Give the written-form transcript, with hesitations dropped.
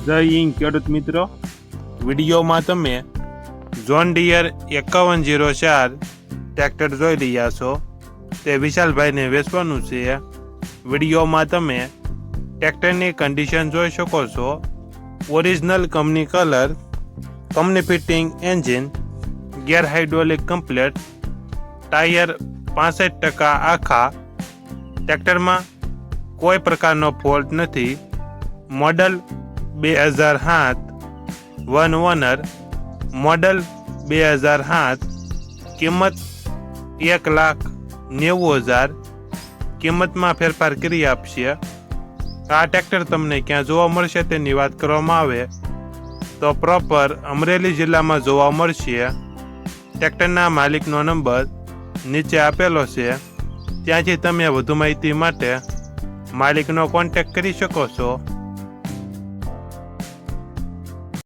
જય હિન્દ ખેડૂત મિત્રો, વિડીયોમાં તમે જોન ડિયર 5104 ટ્રેક્ટર જોઈ રહ્યા છો. તે વિશાલભાઈને વેચવાનું છે. વિડીયોમાં તમે ટ્રેક્ટરની કન્ડિશન જોઈ શકો છો. Original company colour, company fitting engine, gear hydraulic complete, tyre 65% આખા. ટ્રેક્ટરમાં કોઈ પ્રકારનો ફોલ્ટ નથી. Model 2007, one owner. મોડલ 2007. કિંમત 1,90,000. કિંમતમાં ફેરફાર કરી આપશે. આ ટ્રેક્ટર તમને ક્યાં જોવા મળશે તેની વાત કરવામાં આવે તો પ્રોપર અમરેલી જિલ્લામાં જોવા મળશે. ટ્રેક્ટરના માલિકનો નંબર નીચે આપેલો છે, ત્યાંથી તમે વધુ માહિતી માટે માલિકનો કોન્ટેક્ટ કરી શકો છો.